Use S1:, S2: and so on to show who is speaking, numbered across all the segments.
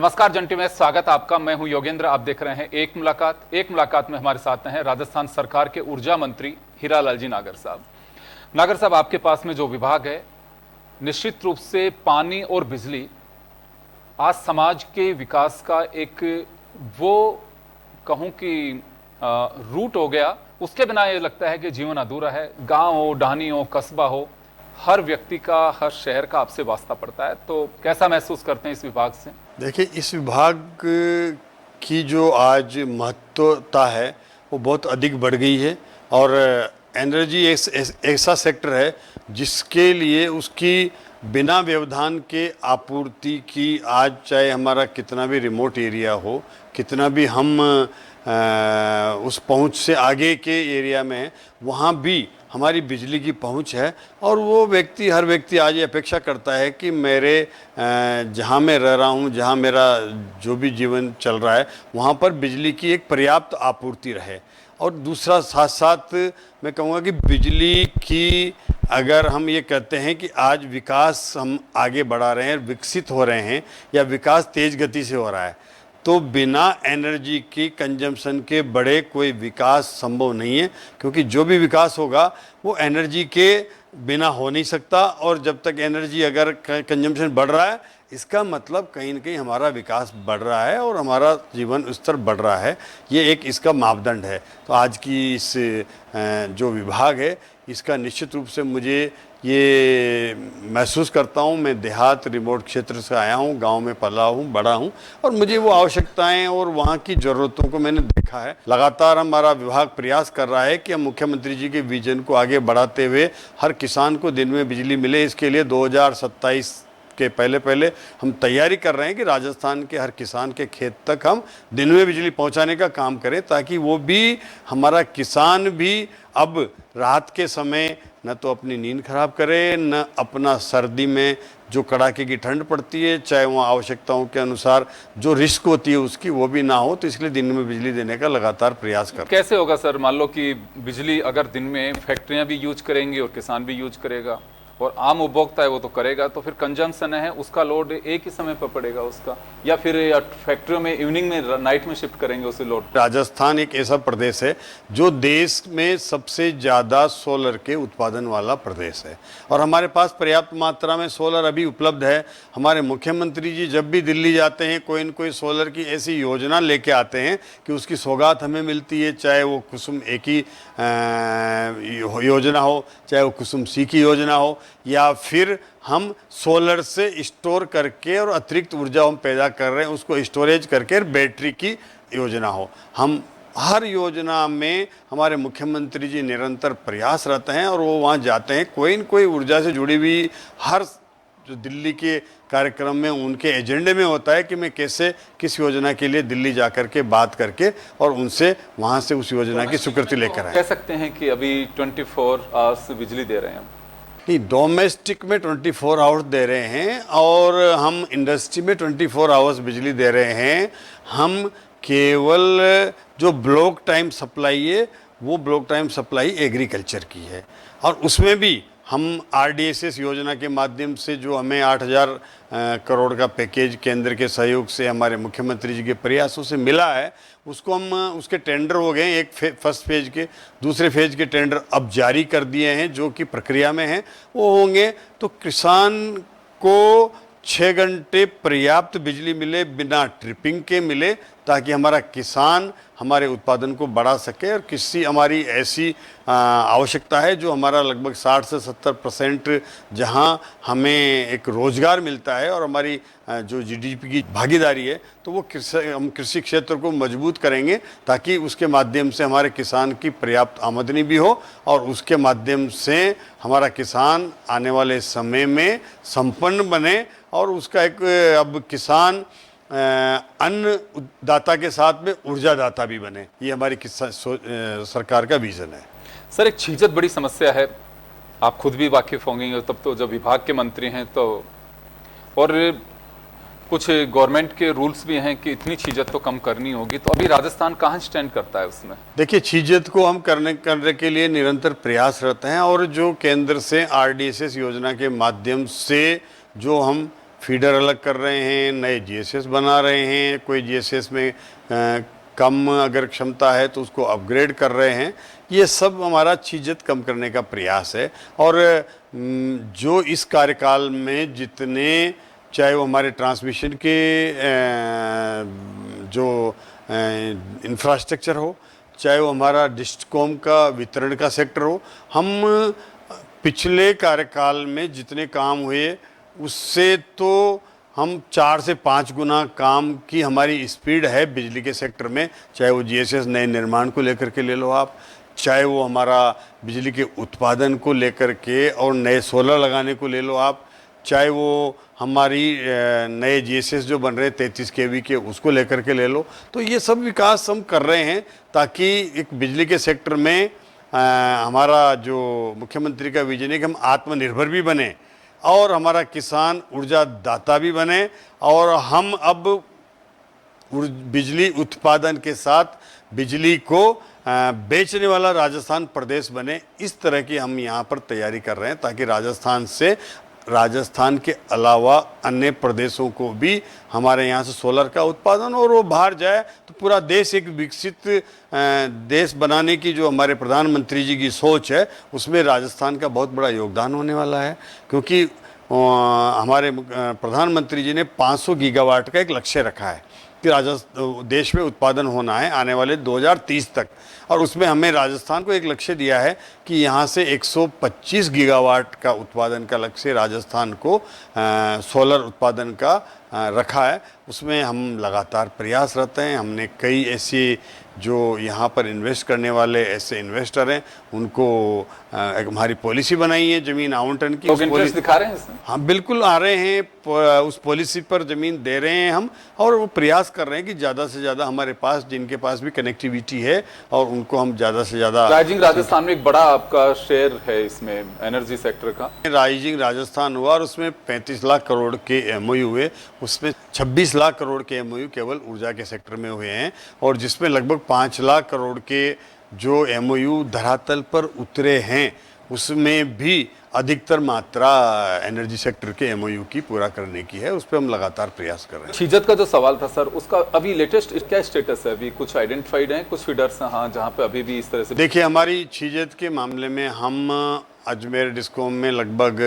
S1: नमस्कार जंटी में स्वागत आपका। मैं हूं योगेंद्र। आप देख रहे हैं एक मुलाकात में हमारे साथ हैं राजस्थान सरकार के ऊर्जा मंत्री हीरालाल जी नागर साहब। नागर साहब, आपके पास में जो विभाग है, निश्चित रूप से पानी और बिजली आज समाज के विकास का एक वो कहूं कि रूट हो गया। उसके बिना ये लगता है कि जीवन अधूरा है। गांव हो, ढानी हो, कस्बा हो, हर व्यक्ति का, हर शहर का आपसे वास्ता पड़ता है। तो कैसा महसूस करते हैं इस विभाग से?
S2: देखिए, इस विभाग की जो आज महत्वता है वो बहुत अधिक बढ़ गई है। और एनर्जी ऐसा सेक्टर है जिसके लिए उसकी बिना व्यवधान के आपूर्ति की, आज चाहे हमारा कितना भी रिमोट एरिया हो, कितना भी हम उस पहुंच से आगे के एरिया में हैं, वहाँ भी हमारी बिजली की पहुंच है। और वो व्यक्ति, हर व्यक्ति आज ये अपेक्षा करता है कि मेरे जहाँ मैं रह रहा हूँ, जहाँ मेरा जो भी जीवन चल रहा है, वहाँ पर बिजली की एक पर्याप्त आपूर्ति रहे। और दूसरा, साथ साथ मैं कहूँगा कि बिजली की, अगर हम ये कहते हैं कि आज विकास हम आगे बढ़ा रहे हैं, विकसित हो रहे हैं, या विकास तेज़ गति से हो रहा है, तो बिना एनर्जी की कंजम्पशन के बड़े कोई विकास संभव नहीं है। क्योंकि जो भी विकास होगा वो एनर्जी के बिना हो नहीं सकता। और जब तक एनर्जी अगर कंजम्पशन बढ़ रहा है, इसका मतलब कहीं ना कहीं हमारा विकास बढ़ रहा है और हमारा जीवन स्तर बढ़ रहा है। ये एक इसका मापदंड है। तो आज की इस जो विभाग है, इसका निश्चित रूप से मुझे ये महसूस करता हूँ। मैं देहात रिमोट क्षेत्र से आया हूँ, गांव में पला हूँ, बड़ा हूँ, और मुझे वो आवश्यकताएं और वहाँ की ज़रूरतों को मैंने देखा है। लगातार हमारा विभाग प्रयास कर रहा है कि हम मुख्यमंत्री जी के विजन को आगे बढ़ाते हुए हर किसान को दिन में बिजली मिले। इसके लिए 2027 के पहले हम तैयारी कर रहे हैं कि राजस्थान के हर किसान के खेत तक हम दिन में बिजली पहुंचाने का काम करें, ताकि वो भी, हमारा किसान भी अब रात के समय न तो अपनी नींद खराब करे, न अपना सर्दी में जो कड़ाके की ठंड पड़ती है, चाहे वहाँ आवश्यकताओं के अनुसार जो रिस्क होती है उसकी, वो भी ना हो। तो इसलिए दिन में बिजली देने का लगातार प्रयास कर।
S1: कैसे होगा सर? मान लो कि बिजली अगर दिन में फैक्ट्रियां भी यूज करेंगी और किसान भी यूज करेगा और आम उपभोक्ता है वो तो करेगा, तो फिर कंजम्पशन है उसका लोड एक ही समय पर पड़ेगा उसका, या फिर फैक्ट्रियों में इवनिंग में, नाइट में शिफ्ट करेंगे उसे लोड?
S2: राजस्थान एक ऐसा प्रदेश है जो देश में सबसे ज़्यादा सोलर के उत्पादन वाला प्रदेश है, और हमारे पास पर्याप्त मात्रा में सोलर अभी उपलब्ध है। हमारे मुख्यमंत्री जी जब भी दिल्ली जाते हैं, कोई न कोई सोलर की ऐसी योजना लेके आते हैं कि उसकी सौगात हमें मिलती है। चाहे वो कुसुम एक ही योजना हो, चाहे वो कुसुम सी की योजना हो, या फिर हम सोलर से स्टोर करके और अतिरिक्त ऊर्जा हम पैदा कर रहे हैं, उसको स्टोरेज करके बैटरी की योजना हो। हम हर योजना में हमारे मुख्यमंत्री जी निरंतर प्रयास रहते हैं, और वो वहाँ जाते हैं, कोई न कोई ऊर्जा से जुड़ी हुई हर जो दिल्ली के कार्यक्रम में उनके एजेंडे में होता है कि मैं कैसे किस योजना के लिए दिल्ली जा कर के बात करके और उनसे वहाँ से उस योजना की स्वीकृति लेकर आए।
S1: कह सकते हैं कि अभी 24 आवर्स बिजली दे रहे हैं हम?
S2: नहीं, डोमेस्टिक में 24 आवर्स दे रहे हैं, और हम इंडस्ट्री में 24 आवर्स बिजली दे रहे हैं। हम केवल जो ब्लॉक टाइम सप्लाई है, वो ब्लॉक टाइम सप्लाई एग्रीकल्चर की है, और उसमें भी हम RDSS योजना के माध्यम से जो हमें 8,000 करोड़ का पैकेज केंद्र के सहयोग से, हमारे मुख्यमंत्री जी के प्रयासों से मिला है, उसको हम, उसके टेंडर हो गए। एक फर्स्ट फेज के, दूसरे फेज के टेंडर अब जारी कर दिए हैं, जो कि प्रक्रिया में हैं। वो होंगे तो किसान को 6 घंटे पर्याप्त बिजली मिले, बिना ट्रिपिंग के मिले, ताकि हमारा किसान हमारे उत्पादन को बढ़ा सके। और किसी हमारी ऐसी आवश्यकता है जो हमारा लगभग 60 से 70% जहां हमें एक रोज़गार मिलता है, और हमारी जो GDP की भागीदारी है, तो वो हम कृषि क्षेत्र को मजबूत करेंगे, ताकि उसके माध्यम से हमारे किसान की पर्याप्त आमदनी भी हो, और उसके माध्यम से हमारा किसान आने वाले समय में संपन्न बने। और उसका एक, अब किसान अन्न दाता के साथ में ऊर्जा दाता भी बने। ये हमारी सरकार का विजन है।
S1: सर, एक छीजत बड़ी समस्या है, आप खुद भी वाकिफ होंगे, तब तो जब विभाग के मंत्री हैं तो, और कुछ गवर्नमेंट के रूल्स भी हैं कि इतनी छीजत तो कम करनी होगी। तो अभी राजस्थान कहाँ स्टैंड करता है उसमें?
S2: देखिए, छीजत को हम करने के लिए निरंतर प्रयास रहते हैं, और जो केंद्र से RDSS योजना के माध्यम से जो हम फीडर अलग कर रहे हैं, नए जीएसएस बना रहे हैं, कोई जीएसएस में कम अगर क्षमता है तो उसको अपग्रेड कर रहे हैं। ये सब हमारा चीज़त कम करने का प्रयास है। और जो इस कार्यकाल में जितने, चाहे वो हमारे ट्रांसमिशन के जो इंफ्रास्ट्रक्चर हो, चाहे वो हमारा डिस्कॉम का वितरण का सेक्टर हो, हम पिछले कार्यकाल में जितने काम हुए उससे तो हम 4 से 5 गुना काम की हमारी स्पीड है बिजली के सेक्टर में। चाहे वो जीएसएस नए निर्माण को लेकर के ले लो आप, चाहे वो हमारा बिजली के उत्पादन को लेकर के और नए सोलर लगाने को ले लो आप, चाहे वो हमारी नए जीएसएस जो बन रहे हैं 33 केवी के, उसको लेकर के ले लो। तो ये सब विकास हम कर रहे हैं ताकि एक बिजली के सेक्टर में हमारा जो मुख्यमंत्री का विजन है कि हम आत्मनिर्भर भी बने और हमारा किसान ऊर्जा दाता भी बने, और हम अब बिजली उत्पादन के साथ बिजली को बेचने वाला राजस्थान प्रदेश बने। इस तरह की हम यहाँ पर तैयारी कर रहे हैं ताकि राजस्थान के अलावा अन्य प्रदेशों को भी हमारे यहाँ से सोलर का उत्पादन और वो बाहर जाए, तो पूरा देश एक विकसित देश बनाने की जो हमारे प्रधानमंत्री जी की सोच है उसमें राजस्थान का बहुत बड़ा योगदान होने वाला है। क्योंकि हमारे प्रधानमंत्री जी ने 500 गीगावाट का एक लक्ष्य रखा है कि देश में उत्पादन होना है आने वाले 2030 तक, और उसमें हमें राजस्थान को एक लक्ष्य दिया है कि यहाँ से 125 गीगावाट का उत्पादन का लक्ष्य राजस्थान को सोलर उत्पादन का रखा है। उसमें हम लगातार प्रयासरत हैं। हमने कई ऐसे जो यहाँ पर इन्वेस्ट करने वाले ऐसे इन्वेस्टर हैं उनको एक हमारी पॉलिसी बनाई है ज़मीन आवंटन की।
S1: लोग इंटरेस्ट दिखा रहे हैं इसमें?
S2: हाँ बिल्कुल आ रहे हैं, उस पॉलिसी पर ज़मीन दे रहे हैं हम, और वो प्रयास कर रहे हैं कि ज़्यादा से ज़्यादा हमारे पास जिनके पास भी कनेक्टिविटी है और उनको हम ज़्यादा से ज़्यादा।
S1: राइजिंग राजस्थान में एक बड़ा आपका शेयर है इसमें एनर्जी सेक्टर का।
S2: राइजिंग राजस्थान हुआ और उसमें 35 लाख करोड़ के एमओयू हुए, उसमें 26 लाख करोड़ के एमओयू केवल ऊर्जा के सेक्टर में हुए हैं, और जिसमें लगभग 5 लाख करोड़ के जो एमओयू धरातल पर उतरे हैं उसमें भी अधिकतर मात्रा एनर्जी सेक्टर के एमओयू की पूरा करने की है। उस पर हम लगातार प्रयास कर रहे हैं।
S1: छीजत का जो सवाल था सर, उसका अभी लेटेस्ट क्या स्टेटस है? अभी कुछ आइडेंटिफाइड है, कुछ फीडर्स हाँ जहाँ पे अभी भी इस तरह से?
S2: देखिए, हमारी छीजत के मामले में हम अजमेर डिस्कॉम में लगभग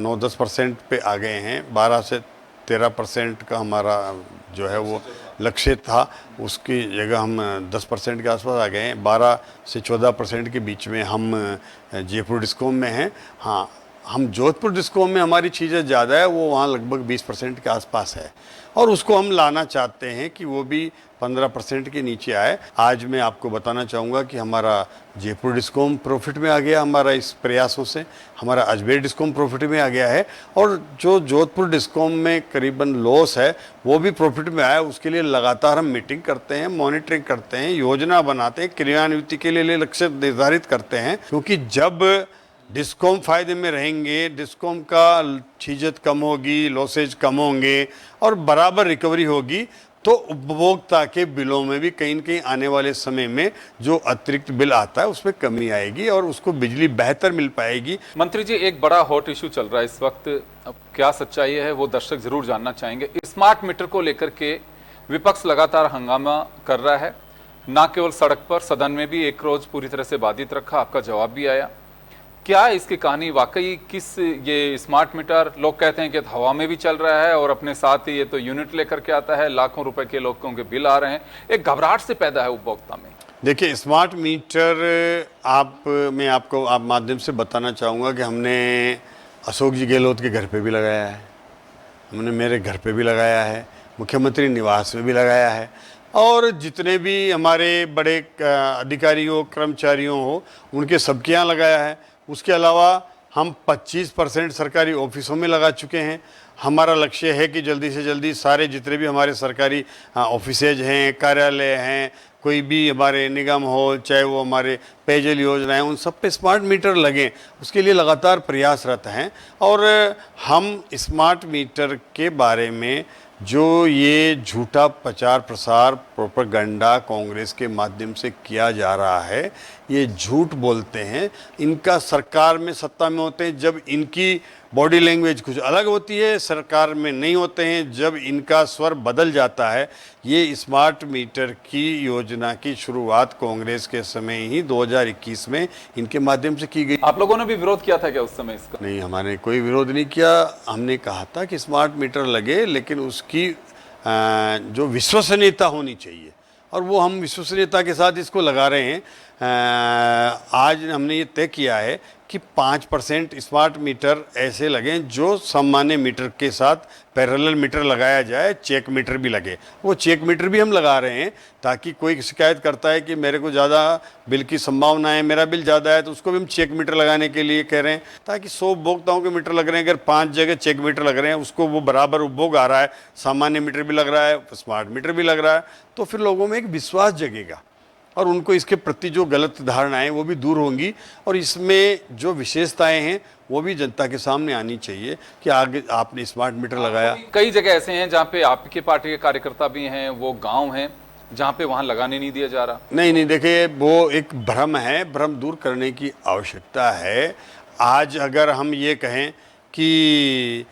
S2: 9-10% पे आ गए हैं। 12 से 13% का हमारा जो है वो लक्ष्य था, उसकी जगह हम 10% के आसपास आ गए हैं। 12 से 14% के बीच में हम जयपुर डिस्कॉम में हैं। हाँ, हम जोधपुर डिस्कॉम में हमारी चीज़ें ज़्यादा है, वो वहाँ लगभग 20% के आसपास है, और उसको हम लाना चाहते हैं कि वो भी 15% के नीचे आए। आज मैं आपको बताना चाहूँगा कि हमारा जयपुर डिस्कॉम प्रॉफिट में आ गया हमारा इस प्रयासों से, हमारा अजमेर डिस्कॉम प्रॉफिट में आ गया है, और जो जोधपुर डिस्कॉम में करीबन लॉस है वो भी प्रॉफिट में आया। उसके लिए लगातार हम मीटिंग करते हैं, मॉनिटरिंग करते हैं, योजना बनाते हैं, क्रियान्विति के लिए लक्ष्य निर्धारित करते हैं। क्योंकि जब डिस्कॉम फायदे में रहेंगे, डिस्कॉम का छीजत कम होगी, लॉसेज कम होंगे और बराबर रिकवरी होगी, तो उपभोक्ता के बिलों में भी कहीं न कहीं आने वाले समय में जो अतिरिक्त बिल आता है उसमें कमी आएगी और उसको बिजली बेहतर मिल पाएगी।
S1: मंत्री जी, एक बड़ा हॉट इशू चल रहा है इस वक्त, अब क्या सच्चाई है वो दर्शक जरूर जानना चाहेंगे। स्मार्ट मीटर को लेकर के विपक्ष लगातार हंगामा कर रहा है, ना केवल सड़क पर, सदन में भी एक रोज पूरी तरह से बाधित रखा, आपका जवाब भी आया। क्या इसकी कहानी वाकई किस, ये स्मार्ट मीटर लोग कहते हैं कि हवा में भी चल रहा है और अपने साथ ही ये तो यूनिट लेकर के आता है, लाखों रुपए के लोगों के बिल आ रहे हैं, एक घबराहट से पैदा है उपभोक्ता में।
S2: देखिए, स्मार्ट मीटर मैं आपको माध्यम से बताना चाहूँगा कि हमने अशोक जी गहलोत के घर पे भी लगाया है, हमने मेरे घर पे भी लगाया है, मुख्यमंत्री निवास में भी लगाया है, और जितने भी हमारे बड़े अधिकारी हो, कर्मचारियों हो, उनके सबके यहाँ लगाया है। उसके अलावा हम 25% सरकारी ऑफिसों में लगा चुके हैं। हमारा लक्ष्य है कि जल्दी से जल्दी सारे जितने भी हमारे सरकारी ऑफिसेज हैं, कार्यालय हैं, कोई भी हमारे निगम हो, चाहे वो हमारे पेयजल योजनाएं, उन सब पे स्मार्ट मीटर लगें, उसके लिए लगातार प्रयासरत हैं। और हम स्मार्ट मीटर के बारे में जो ये झूठा प्रचार प्रसार प्रोपेगेंडा कांग्रेस के माध्यम से किया जा रहा है, ये झूठ बोलते हैं। इनका सरकार में सत्ता में होते हैं जब इनकी बॉडी लैंग्वेज कुछ अलग होती है, सरकार में नहीं होते हैं। जब इनका स्वर बदल जाता है, ये स्मार्ट मीटर की योजना की शुरुआत कांग्रेस के समय ही 2021 में इनके माध्यम से की गई।
S1: आप लोगों ने भी विरोध किया था क्या उस समय इसका?
S2: नहीं, हमारे कोई विरोध नहीं किया। हमने कहा था कि स्मार्ट मीटर लगे, लेकिन उसकी जो विश्वसनीयता होनी चाहिए, और वो हम विश्वसनीयता के साथ इसको लगा रहे हैं। आज हमने ये तय किया है कि 5% स्मार्ट मीटर ऐसे लगें जो सामान्य मीटर के साथ पैरेलल मीटर लगाया जाए, चेक मीटर भी लगे। वो चेक मीटर भी हम लगा रहे हैं ताकि कोई शिकायत करता है कि मेरे को ज़्यादा बिल की संभावना है, मेरा बिल ज़्यादा है, तो उसको भी हम चेक मीटर लगाने के लिए कह रहे हैं, ताकि 100 उपभोक्ताओं के मीटर लग रहे हैं, अगर 5 जगह चेक मीटर लग रहे हैं, उसको वो बराबर उपभोग आ रहा है, सामान्य मीटर भी लग रहा है, स्मार्ट मीटर भी लग रहा है, तो फिर लोगों में एक विश्वास जगेगा और उनको इसके प्रति जो गलत धारणाएं वो भी दूर होंगी, और इसमें जो विशेषताएं हैं वो भी जनता के सामने आनी चाहिए कि आगे आपने स्मार्ट मीटर लगाया।
S1: कई जगह ऐसे हैं जहाँ पे आपकी पार्टी के कार्यकर्ता भी हैं, वो गांव हैं जहाँ पे वहां लगाने नहीं दिया जा रहा।
S2: नहीं, देखिए, वो एक भ्रम है, भ्रम दूर करने की आवश्यकता है। आज अगर हम ये कहें कि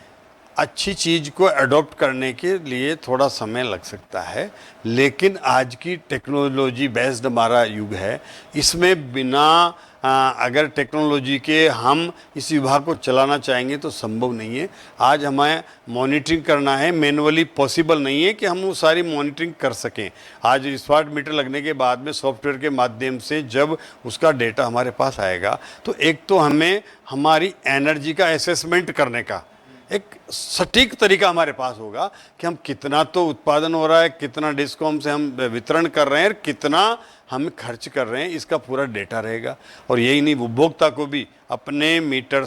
S2: अच्छी चीज़ को अडॉप्ट करने के लिए थोड़ा समय लग सकता है, लेकिन आज की टेक्नोलॉजी बेस्ड हमारा युग है। इसमें बिना अगर टेक्नोलॉजी के हम इस विभाग को चलाना चाहेंगे तो संभव नहीं है। आज हमें मॉनिटरिंग करना है, मैनुअली पॉसिबल नहीं है कि हम वो सारी मॉनिटरिंग कर सकें। आज स्मार्ट मीटर लगने के बाद में सॉफ्टवेयर के माध्यम से जब उसका डेटा हमारे पास आएगा, तो एक तो हमें हमारी एनर्जी का असेसमेंट करने का एक सटीक तरीका हमारे पास होगा कि हम कितना तो उत्पादन हो रहा है, कितना डिस्कॉम से हम वितरण कर रहे हैं, कितना हम खर्च कर रहे हैं, इसका पूरा डेटा रहेगा। और यही नहीं, उपभोक्ता को भी अपने मीटर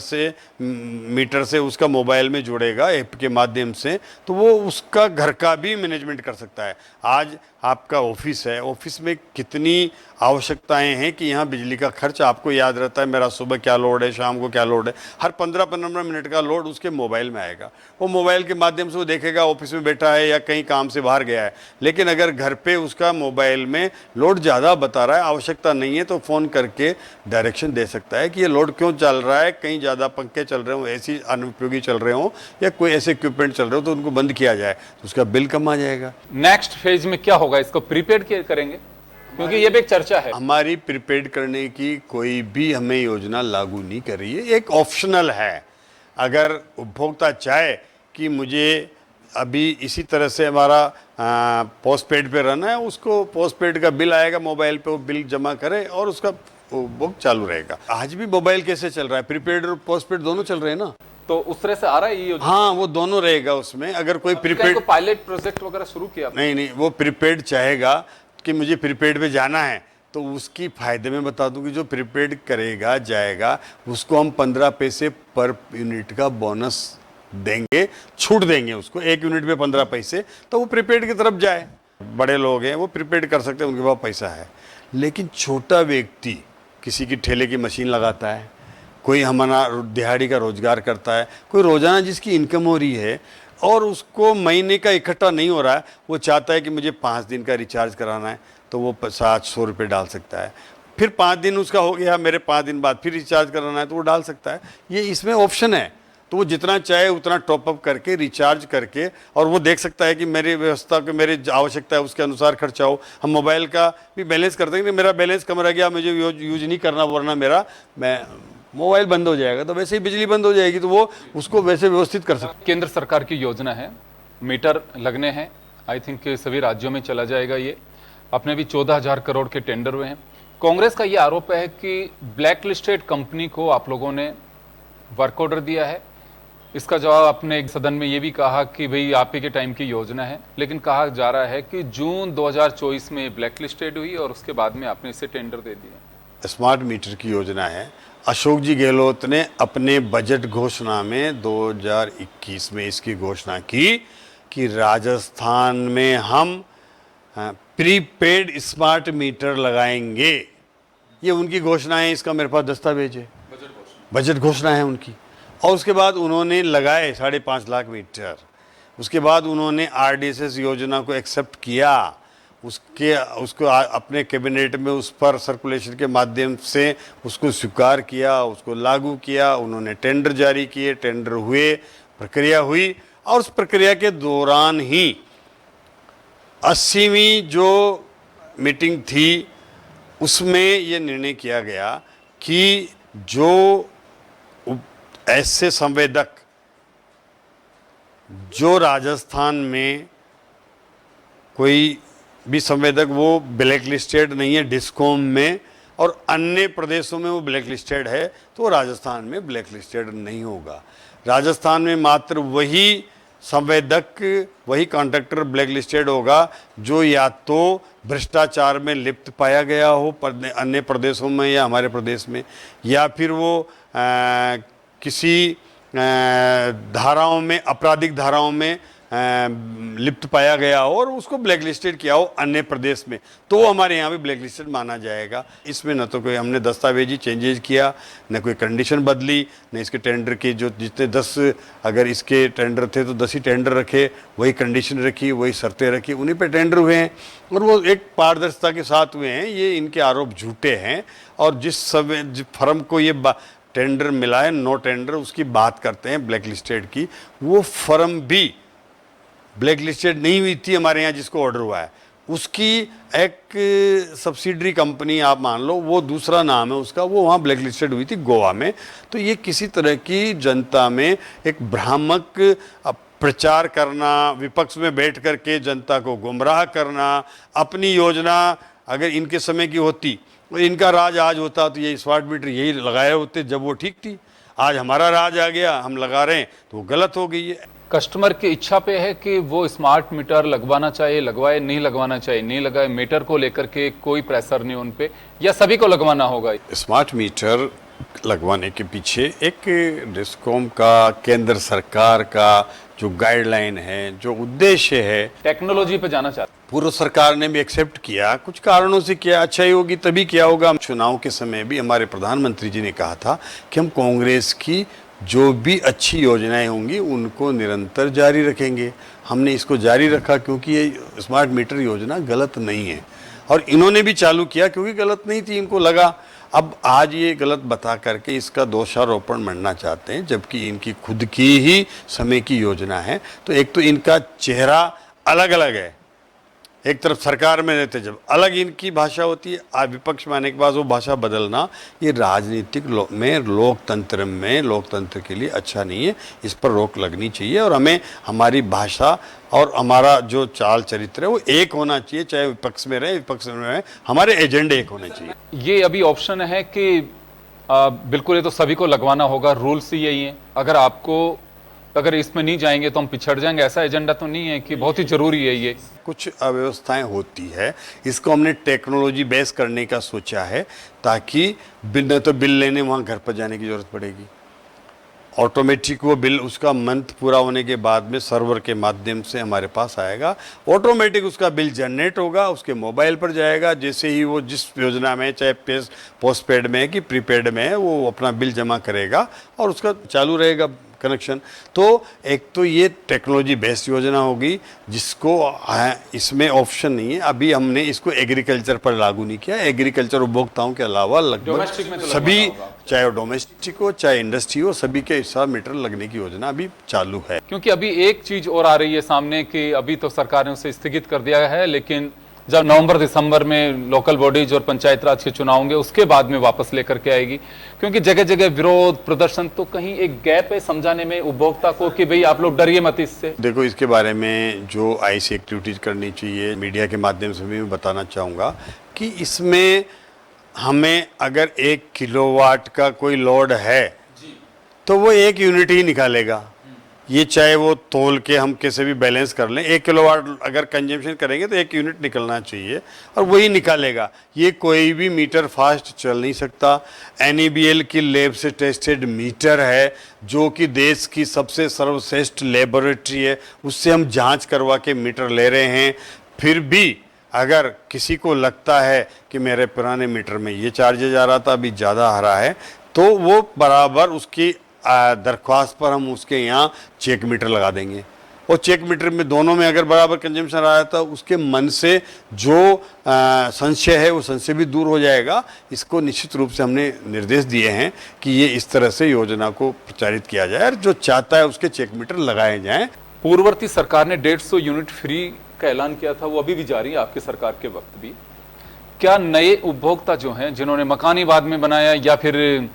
S2: से उसका मोबाइल में जुड़ेगा ऐप के माध्यम से, तो वो उसका घर का भी मैनेजमेंट कर सकता है। आज आपका ऑफिस है, ऑफिस में कितनी आवश्यकताएं हैं कि यहाँ बिजली का खर्च आपको याद रहता है, मेरा सुबह क्या लोड है, शाम को क्या लोड है, हर 15-15 मिनट का लोड उसके मोबाइल में आएगा। वो मोबाइल के माध्यम से वो देखेगा ऑफिस में बैठा है या कहीं काम से बाहर गया है। लेकिन अगर घर पे उसका मोबाइल में लोड ज़्यादा बता रहा है, आवश्यकता नहीं है, तो फ़ोन करके डायरेक्शन दे सकता है कि ये लोड क्यों चल रहा है, कहीं ज़्यादा पंखे चल रहे हो, ऐसी अनुपयोगी चल रहे हो, या कोई ऐसे इक्विपमेंट चल रहे हो, तो उनको बंद किया जाए, तो उसका बिल कम आ जाएगा।
S1: नेक्स्ट फेज में क्या होगा, इसको प्रीपेड करेंगे? क्योंकि ये भी एक चर्चा है।
S2: हमारी प्रीपेड करने की कोई भी हमें योजना लागू नहीं कर रही है, एक ऑप्शनल है। अगर उपभोक्ता चाहे कि मुझे अभी इसी तरह से हमारा पोस्ट पेड पे रहना है, उसको पोस्ट पेड का बिल आएगा मोबाइल पे, वो बिल जमा करे और उसका बुक चालू रहेगा। आज भी मोबाइल कैसे चल रहा है, प्रीपेड और पोस्ट पेड दोनों चल रहे हैं ना,
S1: तो उस तरह से आ रहा है ये योजना?
S2: हाँ, वो दोनों रहेगा उसमें। अगर कोई प्रीपेड
S1: पायलट प्रोजेक्ट वगैरह शुरू किया?
S2: नहीं, वो प्रीपेड चाहेगा कि मुझे प्रीपेड पे जाना है, तो उसकी फायदे में बता दूं कि जो प्रीपेड करेगा जाएगा, उसको हम 15 पैसे पर यूनिट का बोनस देंगे, छूट देंगे उसको, 1 यूनिट पे 15 पैसे, तो वो प्रीपेड की तरफ जाए। बड़े लोग हैं वो प्रीपेड कर सकते हैं, उनके पास पैसा है। लेकिन छोटा व्यक्ति किसी की ठेले की मशीन लगाता है, कोई हमारा दिहाड़ी का रोजगार करता है, कोई रोजाना जिसकी इनकम हो रही है और उसको महीने का इकट्ठा नहीं हो रहा है, वो चाहता है कि मुझे 5 दिन का रिचार्ज कराना है, तो वो 700 रुपये डाल सकता है। फिर 5 दिन उसका हो गया, मेरे 5 दिन बाद फिर रिचार्ज कराना है, तो वो डाल सकता है। ये इसमें ऑप्शन है, तो वो जितना चाहे उतना टॉपअप करके रिचार्ज करके, और वो देख सकता है कि मेरी व्यवस्था को, मेरी आवश्यकता है उसके अनुसार खर्चा हो। हम मोबाइल का भी बैलेंस करते हैं कि मेरा बैलेंस कम रह गया, मुझे यूज नहीं करना, वरना मैं मोबाइल बंद हो जाएगा, तो वैसे ही बिजली बंद हो जाएगी, तो वो उसको वैसे व्यवस्थित कर सकते।
S1: केंद्र सरकार की योजना है, मीटर लगने हैं, आई थिंक सभी राज्यों में चला जाएगा ये। अपने भी 14,000 करोड़ के टेंडर हुए हैं। कांग्रेस का ये आरोप है कि ब्लैक लिस्टेड कंपनी को आप लोगों ने वर्क ऑर्डर दिया है। इसका जवाब अपने एक सदन में ये भी कहा कि भाई आप ही के टाइम की योजना है, लेकिन कहा जा रहा है कि जून 2024 में ब्लैक लिस्टेड हुई और उसके बाद में आपने इसे टेंडर दे दिया।
S2: स्मार्ट मीटर की योजना है। अशोक जी गहलोत ने अपने बजट घोषणा में 2021 में इसकी घोषणा की कि राजस्थान में हम प्रीपेड स्मार्ट मीटर लगाएंगे। ये उनकी घोषणा है, इसका मेरे पास दस्तावेज है, बजट घोषणा है उनकी। और उसके बाद उन्होंने लगाए 5.5 लाख मीटर। उसके बाद उन्होंने RDSS योजना को एक्सेप्ट किया, उसको अपने कैबिनेट में उस पर सर्कुलेशन के माध्यम से उसको स्वीकार किया, उसको लागू किया। उन्होंने टेंडर जारी किए, टेंडर हुए, प्रक्रिया हुई, और उस प्रक्रिया के दौरान ही 80वीं जो मीटिंग थी उसमें ये निर्णय किया गया कि जो ऐसे संवेदक जो राजस्थान में कोई भी संवेदक वो ब्लैक लिस्टेड नहीं है डिस्कॉम में, और अन्य प्रदेशों में वो ब्लैक लिस्टेड है, तो राजस्थान में ब्लैक लिस्टेड नहीं होगा। राजस्थान में मात्र वही संवेदक, वही कॉन्ट्रैक्टर ब्लैक लिस्टेड होगा जो या तो भ्रष्टाचार में लिप्त पाया गया हो अन्य प्रदेशों में या हमारे प्रदेश में, या फिर वो किसी धाराओं में, आपराधिक धाराओं में लिप्त पाया गया हो और उसको ब्लैक लिस्टेड किया हो अन्य प्रदेश में, तो हमारे यहाँ भी ब्लैक लिस्टेड माना जाएगा। इसमें न तो कोई हमने दस्तावेजी चेंजेज किया, न कोई कंडीशन बदली, न इसके टेंडर के जो जितने 10 अगर इसके टेंडर थे तो 10 ही टेंडर रखे, वही कंडीशन रखी, वही शर्तें रखी, उन्हीं पे टेंडर हुए हैं और वो एक पारदर्शिता के साथ हुए हैं। ये इनके आरोप झूठे हैं, और जिस फर्म को ये टेंडर मिला है, नो टेंडर, उसकी बात करते हैं ब्लैक लिस्टेड की, वो फर्म भी ब्लैक लिस्टेड नहीं हुई थी हमारे यहाँ जिसको ऑर्डर हुआ है। उसकी एक सब्सिडरी कंपनी आप मान लो, वो दूसरा नाम है उसका, वो वहाँ ब्लैक लिस्टेड हुई थी गोवा में। तो ये किसी तरह की जनता में एक भ्रामक प्रचार करना, विपक्ष में बैठ कर के जनता को गुमराह करना, अपनी योजना अगर इनके समय की होती, इनका राज आज होता तो ये स्मार्ट मीटर यही लगाए होते जब वो ठीक थी। आज हमारा राज आ गया, हम लगा रहे हैं, तो वो गलत हो गई है।
S1: कस्टमर की इच्छा पे है कि वो स्मार्ट मीटर लगवाना चाहिए, लगवाए, नहीं लगवाना चाहिए, नहीं लगाए, मीटर को लेकर के कोई प्रेशर नहीं उन पे, या सभी को लगवाना होगा?
S2: स्मार्ट मीटर लगवाने के पीछे एक डिस्कॉम का, केंद्र सरकार का जो गाइडलाइन है, जो उद्देश्य है,
S1: टेक्नोलॉजी पे जाना चाहते।
S2: पूर्व सरकार ने भी एक्सेप्ट किया, कुछ कारणों से किया, अच्छा ही होगी तभी किया होगा। चुनाव के समय भी हमारे प्रधानमंत्री जी ने कहा था कि हम कांग्रेस की जो भी अच्छी योजनाएं होंगी उनको निरंतर जारी रखेंगे। हमने इसको जारी रखा क्योंकि ये स्मार्ट मीटर योजना गलत नहीं है, और इन्होंने भी चालू किया क्योंकि गलत नहीं थी, इनको लगा। अब आज ये गलत बता करके इसका दोषारोपण मढ़ना चाहते हैं, जबकि इनकी खुद की ही समय की योजना है। तो एक तो इनका चेहरा अलग अलग है, एक तरफ सरकार में रहते जब अलग इनकी भाषा होती है, आज विपक्ष में आने के बाद वो भाषा बदलना, ये राजनीतिक में, लोकतंत्र के लिए अच्छा नहीं है। इस पर रोक लगनी चाहिए, और हमें हमारी भाषा और हमारा जो चाल चरित्र है वो एक होना चाहिए, चाहे विपक्ष में रहे, विपक्ष में रहे, हमारे एजेंडे एक होने चाहिए।
S1: ये अभी ऑप्शन है कि बिल्कुल ये तो सभी को लगवाना होगा, रूल्स ही यही है, अगर इसमें नहीं जाएंगे तो हम पिछड़ जाएंगे, ऐसा एजेंडा तो नहीं है कि बहुत ही जरूरी है ये?
S2: कुछ अव्यवस्थाएं होती है, इसको हमने टेक्नोलॉजी बेस करने का सोचा है, ताकि बिल न तो बिल लेने वहाँ घर पर जाने की जरूरत पड़ेगी, ऑटोमेटिक वो बिल उसका मंथ पूरा होने के बाद में सर्वर के माध्यम से हमारे पास आएगा, ऑटोमेटिक उसका बिल जनरेट होगा, उसके मोबाइल पर जाएगा। जैसे ही वो जिस योजना में, चाहे पोस्ट पेड में है कि प्रीपेड में है, वो अपना बिल जमा करेगा और उसका चालू रहेगा कनेक्शन। तो एक तो ये टेक्नोलॉजी बेस्ड योजना होगी, जिसको इसमें ऑप्शन नहीं है। अभी हमने इसको एग्रीकल्चर पर लागू नहीं किया, एग्रीकल्चर उपभोक्ताओं के अलावा लगभग सभी, चाहे डोमेस्टिक हो चाहे इंडस्ट्री हो, सभी के हिसाब मीटर लगने की योजना अभी चालू है।
S1: क्योंकि अभी एक चीज और आ रही है सामने कि अभी तो सरकार ने उसे स्थगित कर दिया है, लेकिन जब नवंबर दिसंबर में लोकल बॉडीज और पंचायत राज के चुनाव होंगे उसके बाद में वापस लेकर के आएगी, क्योंकि जगह जगह विरोध प्रदर्शन, तो कहीं एक गैप है समझाने में उपभोक्ता को कि भाई आप लोग डरिए मत इससे।
S2: देखो, इसके बारे में जो ऐसी एक्टिविटीज करनी चाहिए, मीडिया के माध्यम से भी मैं बताना चाहूँगा कि इसमें हमें अगर 1 किलोवाट का कोई लोड है तो वो 1 यूनिट ही निकालेगा। ये चाहे वो तोल के हम कैसे भी बैलेंस कर लें, 1 किलोवाट अगर कंजम्पशन करेंगे तो 1 यूनिट निकलना चाहिए और वही निकालेगा। ये कोई भी मीटर फास्ट चल नहीं सकता। NEBL की लैब से टेस्टेड मीटर है, जो कि देश की सबसे सर्वश्रेष्ठ लेबोरेटरी है, उससे हम जांच करवा के मीटर ले रहे हैं। फिर भी अगर किसी को लगता है कि मेरे पुराने मीटर में ये चार्जेज आ रहा था, अभी ज़्यादा आ रहा है, तो वो बराबर उसकी दरख्वास्त पर हम उसके यहाँ चेक मीटर लगा देंगे और चेक मीटर में दोनों में अगर बराबर कंजम्पशन आ रहा था, उसके मन से जो संशय है वो संशय भी दूर हो जाएगा। इसको निश्चित रूप से हमने निर्देश दिए हैं कि ये इस तरह से योजना को प्रचारित किया जाए और जो चाहता है उसके चेक मीटर लगाए जाएं।
S1: पूर्ववर्ती सरकार ने 150 यूनिट फ्री का ऐलान किया था, वो अभी भी जारी है आपकी सरकार के वक्त भी। क्या नए उपभोक्ता जो हैं, जिन्होंने मकानी बाद में बनाया या फिर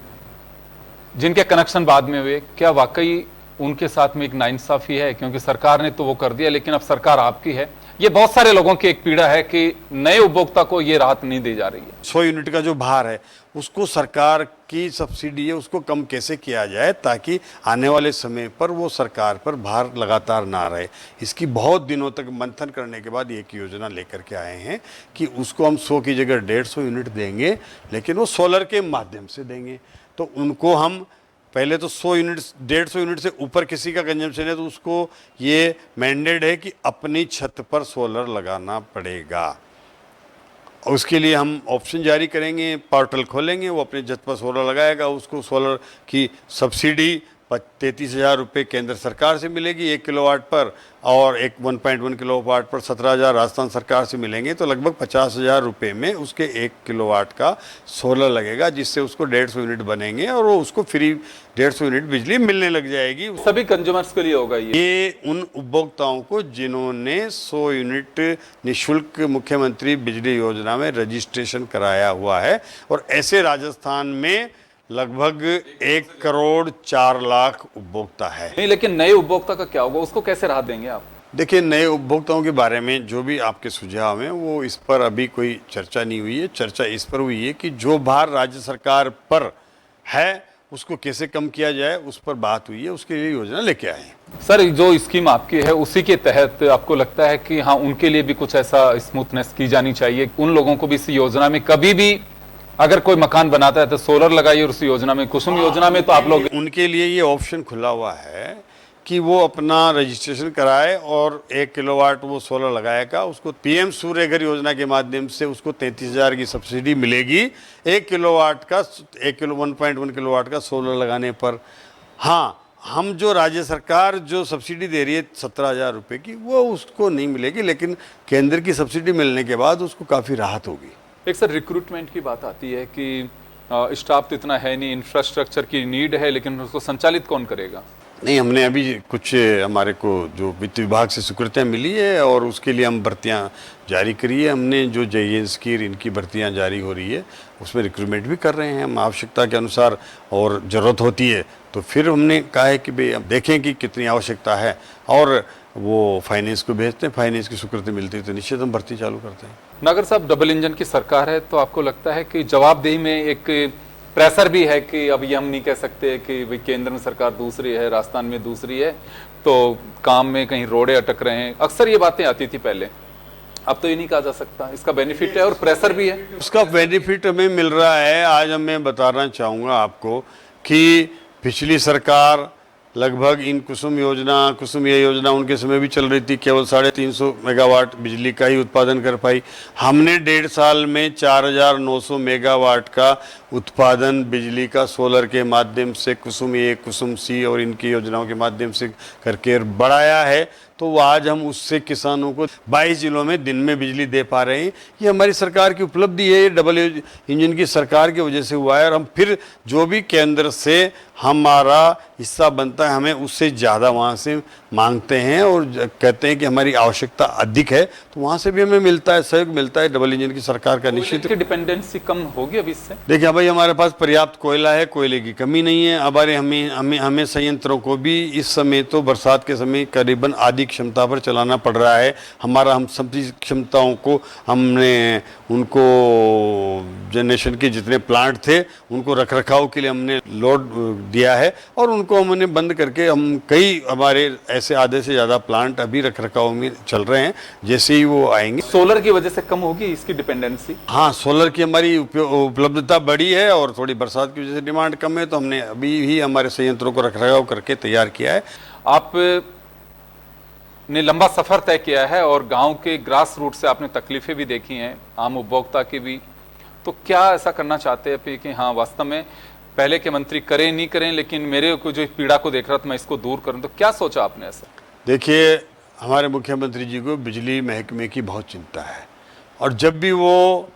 S1: जिनके कनेक्शन बाद में हुए, क्या वाकई उनके साथ में एक नाइंसाफी है? क्योंकि सरकार ने तो वो कर दिया, लेकिन अब सरकार आपकी है। ये बहुत सारे लोगों की एक पीड़ा है कि नए उपभोक्ता को ये राहत नहीं दी जा रही है।
S2: 100 यूनिट का जो भार है उसको सरकार की सब्सिडी है उसको कम कैसे किया जाए ताकि आने वाले समय पर वो सरकार पर भार लगातार ना रहे। इसकी बहुत दिनों तक मंथन करने के बाद एक योजना लेकर के आए हैं कि उसको हम 100 की जगह 150 यूनिट देंगे, लेकिन वो सोलर के माध्यम से देंगे। तो उनको हम पहले तो 100 यूनिट 150 यूनिट से ऊपर किसी का कंजम्पशन है तो उसको ये मैंडेट है कि अपनी छत पर सोलर लगाना पड़ेगा। उसके लिए हम ऑप्शन जारी करेंगे, पोर्टल खोलेंगे, वो अपने छत पर सोलर लगाएगा, उसको सोलर की सब्सिडी 33,000 रुपये केंद्र सरकार से मिलेगी 1 किलोवाट पर, और 1.1 किलोवाट पर 17,000 राजस्थान सरकार से मिलेंगे। तो लगभग 50,000 रुपये में उसके 1 किलोवाट का सोलर लगेगा, जिससे उसको 150 यूनिट बनेंगे और वो उसको फ्री 150 यूनिट बिजली मिलने लग जाएगी।
S1: सभी कंज्यूमर्स के लिए होगा
S2: ये उन उपभोक्ताओं को जिन्होंने 100 यूनिट निःशुल्क मुख्यमंत्री बिजली योजना में रजिस्ट्रेशन कराया हुआ है, और ऐसे राजस्थान में लगभग 1 करोड़ 4 लाख उपभोक्ता है।
S1: नहीं, लेकिन नए उपभोक्ता का क्या होगा, उसको कैसे राहत देंगे आप?
S2: देखिए, नए उपभोक्ताओं के बारे में जो भी आपके सुझाव हैं वो इस पर अभी कोई चर्चा नहीं हुई है। चर्चा इस पर हुई है कि जो भार राज्य सरकार पर है उसको कैसे कम किया जाए, उस पर बात हुई है, उसके लिए योजना लेके आए हैं।
S1: सर, जो स्कीम आपकी है उसी के तहत आपको लगता है कि हाँ, उनके लिए भी कुछ ऐसा स्मूथनेस की जानी चाहिए, उन लोगों को भी इस योजना में कभी भी अगर कोई मकान बनाता है तो सोलर लगाइए, और उस योजना में, कुसुम योजना में तो आप लोग,
S2: उनके लिए ये ऑप्शन खुला हुआ है कि वो अपना रजिस्ट्रेशन कराए और 1 किलोवाट वो सोलर लगाएगा, उसको पीएम सूर्य घर योजना के माध्यम से उसको 33,000 की सब्सिडी मिलेगी 1 किलोवाट का 1.1 किलोवाट का सोलर लगाने पर। हाँ, हम जो राज्य सरकार जो सब्सिडी दे रही है 17,000 रुपये की, वो उसको नहीं मिलेगी, लेकिन केंद्र की सब्सिडी मिलने के बाद उसको काफ़ी राहत होगी।
S1: एक सर रिक्रूटमेंट की बात आती है कि स्टाफ तो इतना है नहीं, इंफ्रास्ट्रक्चर की नीड है, लेकिन उसको संचालित कौन करेगा?
S2: नहीं, हमने अभी कुछ हमारे को जो वित्त विभाग से स्वीकृतियाँ मिली है और उसके लिए हम भर्तियाँ जारी करी है। हमने जो JES की इनकी भर्तियाँ जारी हो रही है उसमें रिक्रूटमेंट भी कर रहे हैं हम आवश्यकता के अनुसार, और ज़रूरत होती है तो फिर हमने कहा है कि भाई अब देखें कि कितनी आवश्यकता है, और वो फाइनेंस को भेजते हैं, फाइनेंस की स्वीकृति मिलती है तो निश्चित हम भर्ती चालू करते हैं।
S1: नागर साहब, डबल इंजन की सरकार है तो आपको लगता है कि जवाबदेही में एक प्रेशर भी है कि अब ये हम नहीं कह सकते कि भाई केंद्र में सरकार दूसरी है, राजस्थान में दूसरी है, तो काम में कहीं रोड़े अटक रहे हैं, अक्सर ये बातें आती थी पहले, अब तो ये नहीं कहा जा सकता। इसका बेनिफिट है और प्रेशर भी है।
S2: उसका बेनिफिट हमें मिल रहा है। आज मैं बताना चाहूँगा आपको कि पिछली सरकार लगभग इन कुसुम ये योजना उनके समय भी चल रही थी, केवल 350 मेगावाट बिजली का ही उत्पादन कर पाई। हमने 1.5 साल में 4,900 मेगावाट का उत्पादन बिजली का सोलर के माध्यम से कुसुम सी और इनकी योजनाओं के माध्यम से करके बढ़ाया है। तो आज हम उससे किसानों को 22 जिलों में दिन में बिजली दे पा रहे हैं। ये हमारी सरकार की उपलब्धि है, ये डबल इंजन की सरकार की वजह से हुआ है। और हम फिर जो भी केंद्र से हमारा हिस्सा बनता है हमें उससे ज़्यादा वहाँ से मांगते हैं और कहते हैं कि हमारी आवश्यकता अधिक है, तो वहाँ से भी हमें मिलता है, सहयोग मिलता है डबल इंजन की सरकार का। निश्चित
S1: डिपेंडेंसी कम होगी अब इससे।
S2: देखिए भाई, हमारे पास पर्याप्त कोयला है, कोयले की कमी नहीं है। हमारे हमें संयंत्रों को भी इस समय तो बरसात के समय करीबन आधी क्षमता पर चलाना पड़ रहा है। हम सभी क्षमताओं को हमने उनको जनरेशन के जितने प्लांट थे उनको रखरखाव के लिए हमने लोड दिया है, और उनको हमने बंद करके कई हमारे ऐसे आधे से ज़्यादा प्लांट अभी रखरखाव में चल रहे हैं। जैसे ही वो आएंगे,
S1: सोलर की वजह से कम होगी इसकी डिपेंडेंसी।
S2: हाँ, सोलर की हमारी उपलब्धता बढ़ी है और थोड़ी बरसात की वजह से डिमांड कम है, तो हमने अभी ही हमारे संयंत्रों को रखरखाव करके तैयार किया है।
S1: आप ने लंबा सफर तय किया है और गांव के ग्रास रूट से आपने तकलीफें भी देखी हैं, आम उपभोक्ता की भी, तो क्या ऐसा करना चाहते हैं कि हाँ वास्तव में पहले के मंत्री करें नहीं करें, लेकिन मेरे को जो पीड़ा को देख रहा था मैं इसको दूर करूं, तो क्या सोचा आपने ऐसा?
S2: देखिए, हमारे मुख्यमंत्री जी को बिजली महकमे की बहुत चिंता है, और जब भी वो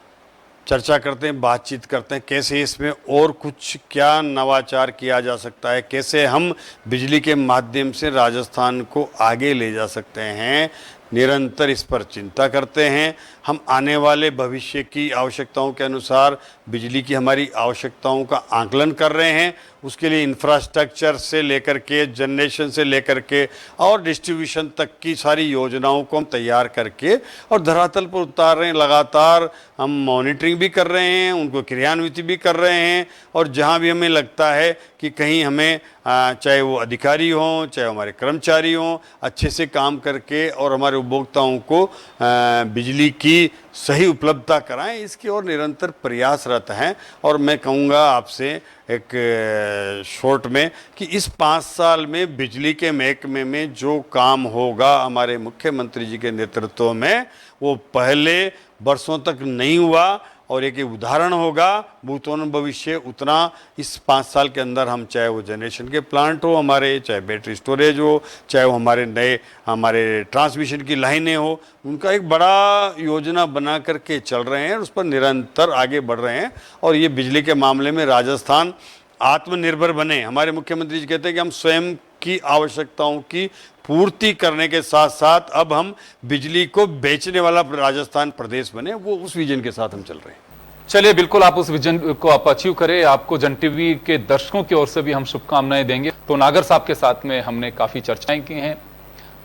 S2: चर्चा करते हैं, बातचीत करते हैं, कैसे इसमें और कुछ क्या नवाचार किया जा सकता है, कैसे हम बिजली के माध्यम से राजस्थान को आगे ले जा सकते हैं, निरंतर इस पर चिंता करते हैं। हम आने वाले भविष्य की आवश्यकताओं के अनुसार बिजली की हमारी आवश्यकताओं का आकलन कर रहे हैं। उसके लिए इंफ्रास्ट्रक्चर से लेकर के, जनरेशन से लेकर के और डिस्ट्रीब्यूशन तक की सारी योजनाओं को हम तैयार करके और धरातल पर उतार रहे हैं। लगातार हम मॉनिटरिंग भी कर रहे हैं, उनको क्रियान्वित भी कर रहे हैं, और जहां भी हमें लगता है कि कहीं हमें चाहे वो अधिकारी हों, चाहे हमारे कर्मचारी हों, अच्छे से काम करके और हमारे उपभोक्ताओं को बिजली की सही उपलब्धता कराएं, इसकी ओर निरंतर प्रयासरत हैं। और मैं कहूँगा आपसे एक शॉर्ट में कि इस 5 साल में बिजली के महकमे में जो काम होगा हमारे मुख्यमंत्री जी के नेतृत्व में, वो पहले वर्षों तक नहीं हुआ, और एक उदाहरण होगा। भूतोन भविष्य उतना इस 5 साल के अंदर हम, चाहे वो जनरेशन के प्लांट हो हमारे, चाहे बैटरी स्टोरेज हो, चाहे वो हमारे ट्रांसमिशन की लाइनें हो, उनका एक बड़ा योजना बना करके चल रहे हैं, उस पर निरंतर आगे बढ़ रहे हैं। और ये बिजली के मामले में राजस्थान आत्मनिर्भर बने। हमारे मुख्यमंत्री जी कहते हैं कि हम स्वयं की आवश्यकताओं की पूर्ति करने के साथ साथ अब हम बिजली को बेचने वाला राजस्थान प्रदेश बने, वो उस विजन के साथ हम चल रहे हैं।
S1: चलिए, बिल्कुल आप उस विजन को आप अचीव करें। आपको जन टीवी के दर्शकों की ओर से भी हम शुभकामनाएं देंगे। तो नागर साहब के साथ में हमने काफी चर्चाएं की हैं,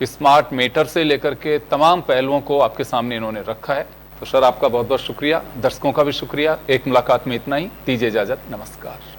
S1: स्मार्ट मीटर से लेकर के तमाम पहलुओं को आपके सामने इन्होंने रखा है। तो सर, आपका बहुत बहुत शुक्रिया, दर्शकों का भी शुक्रिया। एक मुलाकात में इतना ही, दीजिए इजाजत, नमस्कार।